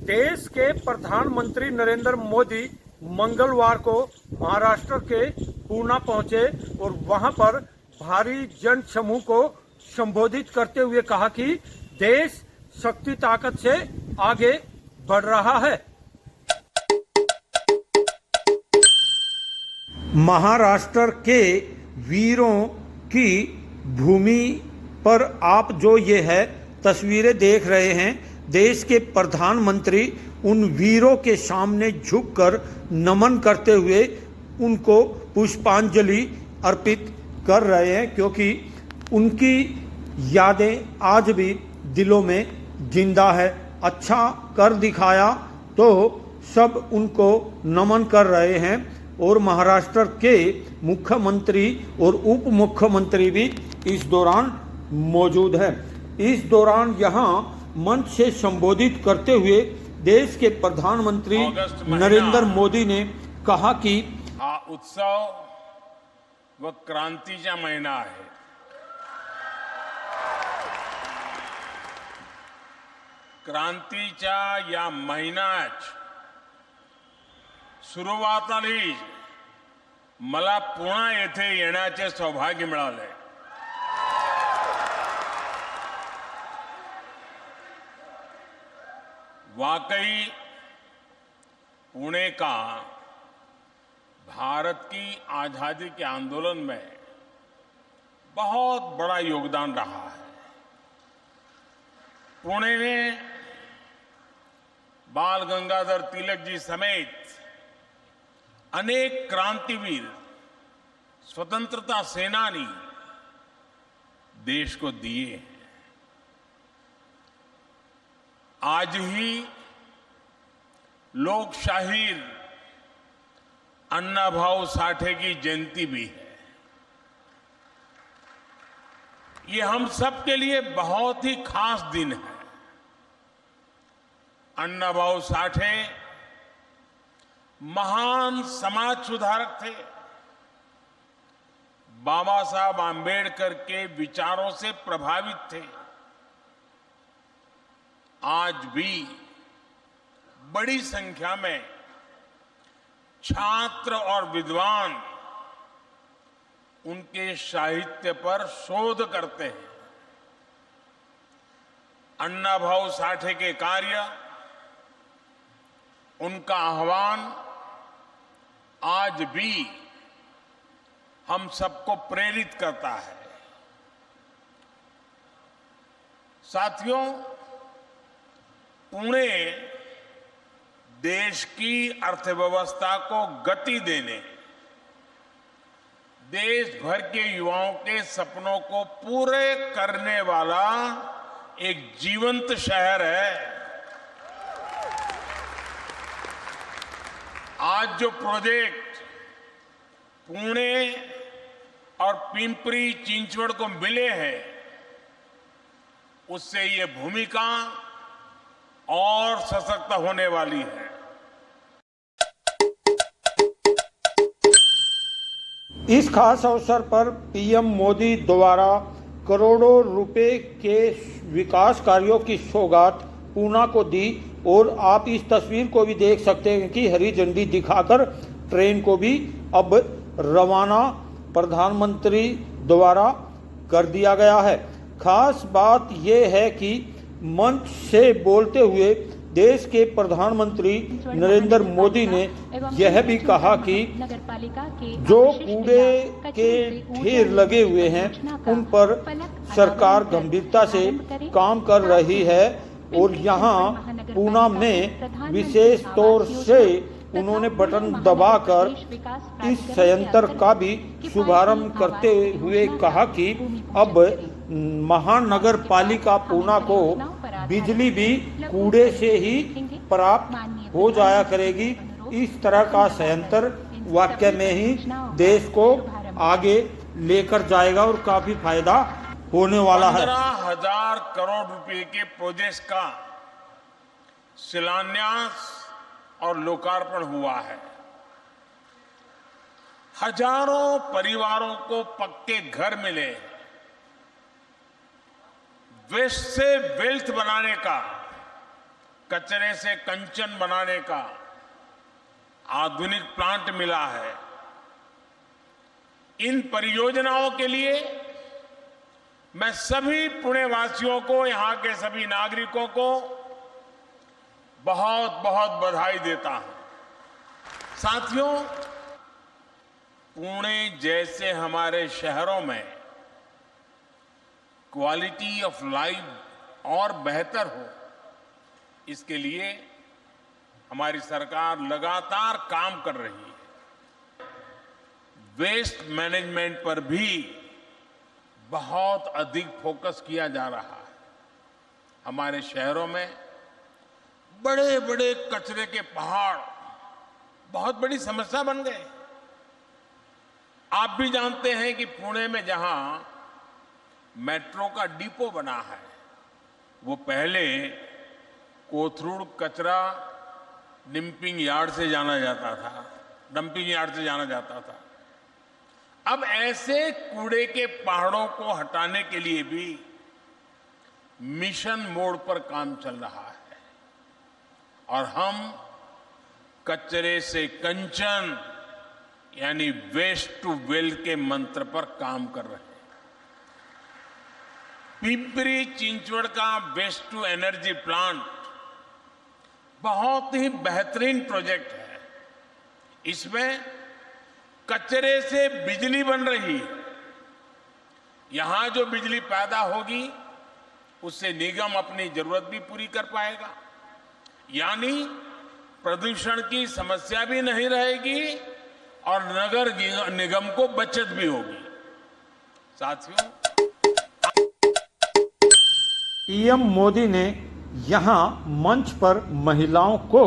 देश के प्रधानमंत्री नरेंद्र मोदी मंगलवार को महाराष्ट्र के पूना पहुंचे और वहां पर भारी जन समूह को संबोधित करते हुए कहा कि देश शक्ति ताकत से आगे बढ़ रहा है। महाराष्ट्र के वीरों की भूमि पर आप जो ये है तस्वीरें देख रहे हैं, देश के प्रधानमंत्री उन वीरों के सामने झुककर नमन करते हुए उनको पुष्पांजलि अर्पित कर रहे हैं, क्योंकि उनकी यादें आज भी दिलों में जिंदा है। अच्छा कर दिखाया तो सब उनको नमन कर रहे हैं और महाराष्ट्र के मुख्यमंत्री और उप मुख्यमंत्री भी इस दौरान मौजूद है। इस दौरान यहाँ मंच से संबोधित करते हुए देश के प्रधानमंत्री नरेंद्र मोदी ने कहा कि हा उत्सव व क्रांतीचा महिना आहे। क्रांतीच्या या महिन्यात सुरुवातीला मला पुन्हा येथे येण्याचे सौभाग्य मिळाले। वाकई पुणे का भारत की आजादी के आंदोलन में बहुत बड़ा योगदान रहा है। पुणे ने बाल गंगाधर तिलक जी समेत अनेक क्रांतिवीर, स्वतंत्रता सेनानी देश को दिए हैं। आज ही लोक शाहीर अण्णाभाऊ साठे की जयंती भी है। ये हम सब के लिए बहुत ही खास दिन है। अण्णाभाऊ साठे महान समाज सुधारक थे। बाबा साहब आंबेडकर के विचारों से प्रभावित थे। आज भी बड़ी संख्या में छात्र और विद्वान उनके साहित्य पर शोध करते हैं। अण्णाभाऊ साठे के कार्य, उनका आह्वान आज भी हम सबको प्रेरित करता है। साथियों, पुणे देश की अर्थव्यवस्था को गति देने, देश भर के युवाओं के सपनों को पूरे करने वाला एक जीवंत शहर है। आज जो प्रोजेक्ट पुणे और पिंपरी चिंचवड़ को मिले हैं, उससे ये भूमिका और सशक्त होने वाली है। इस खास अवसर पर पीएम मोदी द्वारा करोड़ों रुपए के विकास कार्यों की सौगात पूना को दी और आप इस तस्वीर को भी देख सकते हैं कि हरी झंडी दिखाकर ट्रेन को भी अब रवाना प्रधानमंत्री द्वारा कर दिया गया है। खास बात यह है कि मंच से बोलते हुए देश के प्रधानमंत्री नरेंद्र मोदी ने यह भी कहा कि जो कूड़े के ढेर लगे हुए हैं उन पर सरकार गंभीरता से काम कर रही है और यहाँ पूना में विशेष तौर से उन्होंने बटन दबाकर इस संयंत्र का भी शुभारंभ करते हुए कहा कि अब महानगर पालिका पूना को बिजली भी कूड़े से ही प्राप्त हो जाया करेगी। इस तरह का संयंत्र वाकई में ही देश को आगे लेकर जाएगा और काफी फायदा होने वाला है। 15,000 करोड़ रुपए के प्रोजेक्ट का शिलान्यास और लोकार्पण हुआ है। हजारों परिवारों को पक्के घर मिले। वेस्ट से वेल्थ बनाने का कचरे से कंचन बनाने का आधुनिक प्लांट मिला है। इन परियोजनाओं के लिए मैं सभी पुणे वासियों को, यहां के सभी नागरिकों को बहुत बहुत बधाई देता हूं। साथियों, पुणे जैसे हमारे शहरों में क्वालिटी ऑफ लाइफ और बेहतर हो, इसके लिए हमारी सरकार लगातार काम कर रही है। वेस्ट मैनेजमेंट पर भी बहुत अधिक फोकस किया जा रहा है। हमारे शहरों में बड़े बड़े कचरे के पहाड़ बहुत बड़ी समस्या बन गए। आप भी जानते हैं कि पुणे में जहां मेट्रो का डिपो बना है, वो पहले कोथरूड कचरा डंपिंग यार्ड से जाना जाता था। अब ऐसे कूड़े के पहाड़ों को हटाने के लिए भी मिशन मोड पर काम चल रहा है और हम कचरे से कंचन यानी वेस्ट टू वेल्थ के मंत्र पर काम कर रहे हैं। पिंपरी चिंचवड़ का वेस्ट टू एनर्जी प्लांट बहुत ही बेहतरीन प्रोजेक्ट है। इसमें कचरे से बिजली बन रही है। यहां जो बिजली पैदा होगी उससे निगम अपनी जरूरत भी पूरी कर पाएगा, यानी प्रदूषण की समस्या भी नहीं रहेगी और नगर निगम को बचत भी होगी। साथियों, पीएम मोदी ने यहां मंच पर महिलाओं को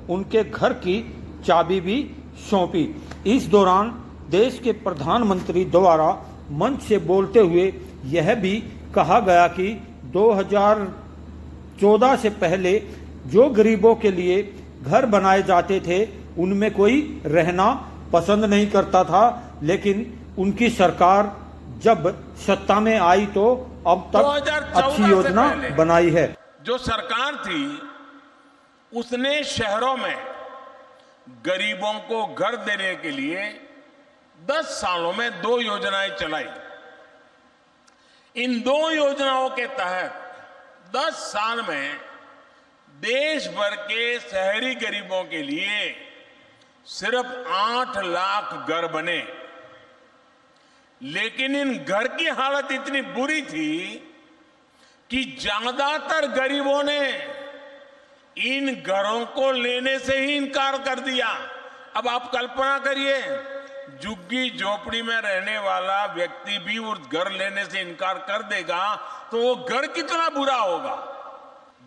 उनके घर की चाबी भी सौंपी। इस दौरान देश के प्रधानमंत्री द्वारा मंच से बोलते हुए यह भी कहा गया कि 2014 से पहले जो गरीबों के लिए घर बनाए जाते थे उनमें कोई रहना पसंद नहीं करता था, लेकिन उनकी सरकार जब सत्ता में आई तो अब तक अच्छी योजना बनाई है। जो सरकार थी उसने शहरों में गरीबों को घर देने के लिए 10 सालों में 2 योजनाएं चलाई। इन 2 योजनाओं के तहत 10 साल में देश भर के शहरी गरीबों के लिए सिर्फ 8 लाख घर बने। लेकिन इन घर की हालत इतनी बुरी थी कि ज्यादातर गरीबों ने इन घरों को लेने से ही इनकार कर दिया। अब आप कल्पना करिए, झुग्गी झोपड़ी में रहने वाला व्यक्ति भी उस घर लेने से इनकार कर देगा तो वो घर कितना बुरा होगा।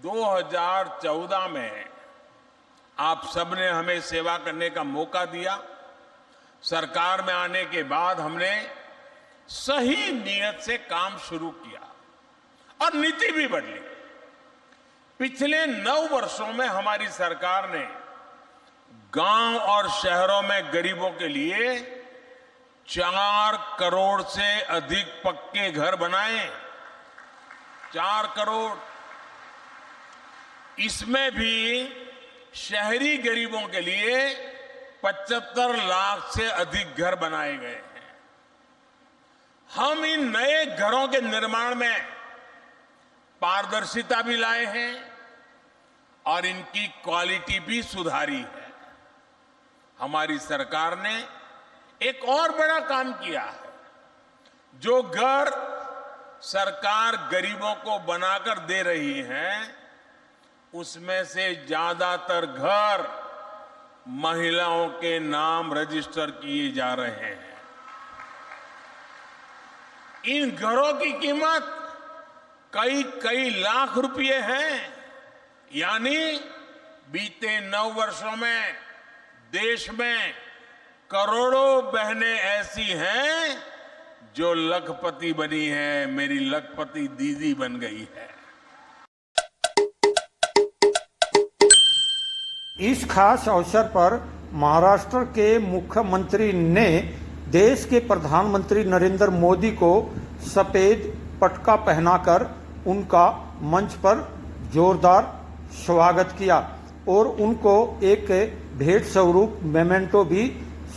2014 में आप सबने हमें सेवा करने का मौका दिया। सरकार में आने के बाद हमने सही नीयत से काम शुरू किया और नीति भी बदली। पिछले 9 वर्षों में हमारी सरकार ने गांव और शहरों में गरीबों के लिए 4 करोड़ से अधिक पक्के घर बनाए। 4 करोड़। इसमें भी शहरी गरीबों के लिए 75 लाख से अधिक घर बनाए गए हैं। हम इन नए घरों के निर्माण में पारदर्शिता भी लाए हैं और इनकी क्वालिटी भी सुधारी है। हमारी सरकार ने एक और बड़ा काम किया है। जो घर सरकार गरीबों को बनाकर दे रही है उसमें से ज्यादातर घर महिलाओं के नाम रजिस्टर किए जा रहे हैं। इन घरों की कीमत कई लाख रुपए हैं। यानी बीते 9 वर्षों में देश में करोड़ों बहनें ऐसी हैं जो लखपति बनी हैं। मेरी लखपति दीदी बन गई है। इस खास अवसर पर महाराष्ट्र के मुख्यमंत्री ने देश के प्रधानमंत्री नरेंद्र मोदी को सफेद पटका पहनाकर उनका मंच पर जोरदार स्वागत किया और उनको एक भेंट स्वरूप मेमेंटो भी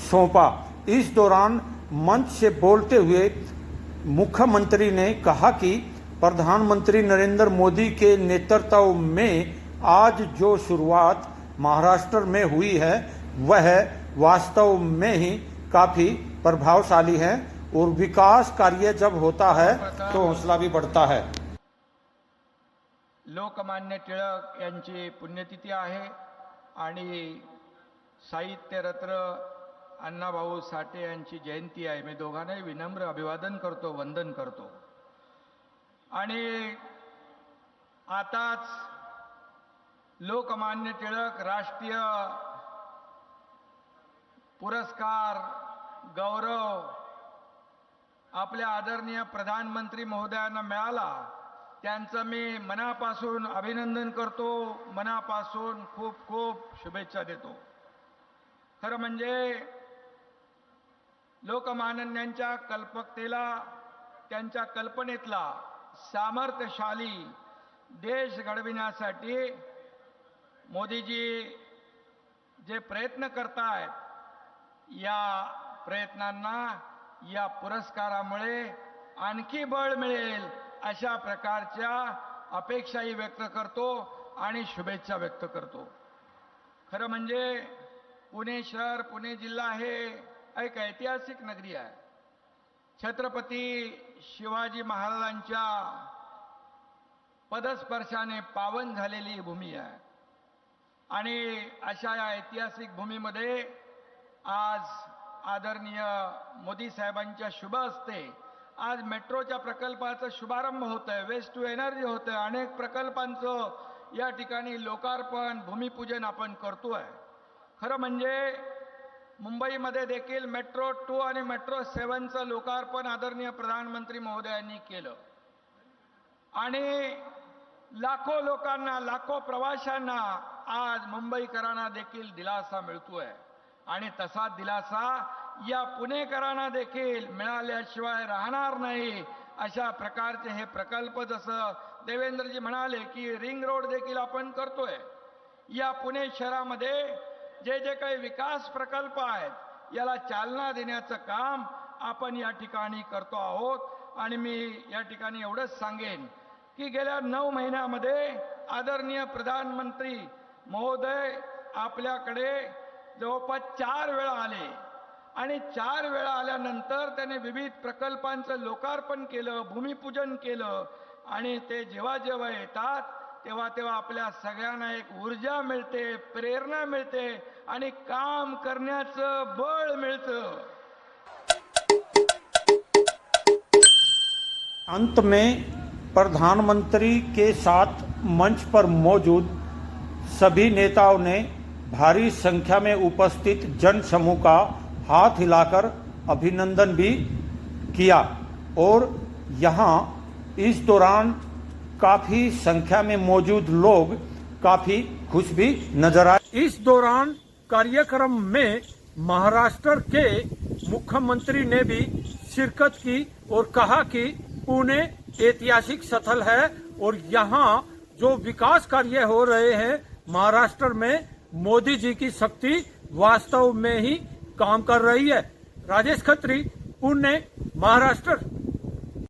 सौंपा। इस दौरान मंच से बोलते हुए मुख्यमंत्री ने कहा कि प्रधानमंत्री नरेंद्र मोदी के नेतृत्व में आज जो शुरुआत महाराष्ट्र में हुई है वह वास्तव में ही काफी प्रभावशाली है और विकास कार्य जब होता है तो हौसला भी बढ़ता है। लोकमान्य टिळक यांची पुण्यतिथी आहे आणि साहित्यरत्न अण्णाभाऊ साठे यांची जयंती आहे। मी दोघांनाही विनम्र अभिवादन करतो, वंदन करतो। आणि आताच लोकमान्य टिळक राष्ट्रीय पुरस्कार गौरव आपल्या आदरणीय प्रधानमंत्री महोदयांना मिळाला, त्यांचं मी मनापासून अभिनंदन करतो, मनापासून खूप खूप शुभेच्छा देतो। खरं म्हणजे लोकमान्यांच्या कल्पकतेला, त्यांच्या कल्पनेतला सामर्थ्यशाली देश घडविण्यासाठी मोदीजी जे प्रयत्न करतायत, या प्रयत्नांना या पुरस्कारामुळे आणखी बळ मिळेल अशा प्रकारच्या अपेक्षाही व्यक्त करतो आणि शुभेच्छा व्यक्त करतो। खरं म्हणजे पुणे शहर, पुणे जिल्हा हे एक ऐतिहासिक नगरी आहे। छत्रपती शिवाजी महाराजांच्या पदस्पर्शाने पावन झालेली भूमी आहे आणि अशा या ऐतिहासिक भूमीमध्ये आज आदरणीय मोदी साहेबांच्या शुभ हस्ते आज मेट्रोच्या प्रकल्पाचा शुभारंभ होत आहे, वेस्ट टू एनर्जी होत आहे, अनेक प्रकल्पांचं या ठिकाणी लोकार्पण, भूमिपूजन आपण करतोय। खरं म्हणजे मुंबईमध्ये देखील मेट्रो 2 आणि मेट्रो 7चं लोकार्पण आदरणीय प्रधानमंत्री महोदयांनी केलं आणि लाखो लोकांना, लाखो प्रवाशांना आज मुंबईकरांना देखील दिलासा मिळतोय आणि तसा दिलासा या पुणेकरांना देखील मिळाल्याशिवाय राहणार नाही। अशा प्रकारचे हे प्रकल्प, जसं देवेंद्रजी म्हणाले की रिंग रोड देखील आपण करतोय। या पुणे शहरामध्ये जे जे काही विकास प्रकल्प आहेत याला चालना देण्याचं काम आपण या ठिकाणी करतो आहोत। आणि मी या ठिकाणी एवढंच सांगेन की गेल्या 9 महिन्यामध्ये आदरणीय प्रधानमंत्री महोदय आपल्याकडे जवळपास 4 वेळा आले आणि 4 वेळा आल्यानंतर त्यांनी विविध प्रकल्पांचं लोकार्पण केलं, भूमिपूजन केलं आणि ते जेव्हा जेव्हा येतात तेव्हा तेव्हा आपल्या सगळ्यांना एक ऊर्जा मिळते, प्रेरणा मिळते आणि काम करण्याचं बळ मिळतं। अंत में प्रधानमंत्री के साथ मंच पर मौजूद सभी नेताओं ने भारी संख्या में उपस्थित जन समूह का हाथ हिलाकर अभिनंदन भी किया और यहाँ इस दौरान काफी संख्या में मौजूद लोग काफी खुश भी नजर आए। इस दौरान कार्यक्रम में महाराष्ट्र के मुख्यमंत्री ने भी शिरकत की और कहा कि पुणे ऐतिहासिक स्थल है और यहाँ जो विकास कार्य हो रहे हैं महाराष्ट्र में मोदी जी की शक्ति वास्तव में ही काम कर रही है। राजेश खत्री, पुणे, महाराष्ट्र।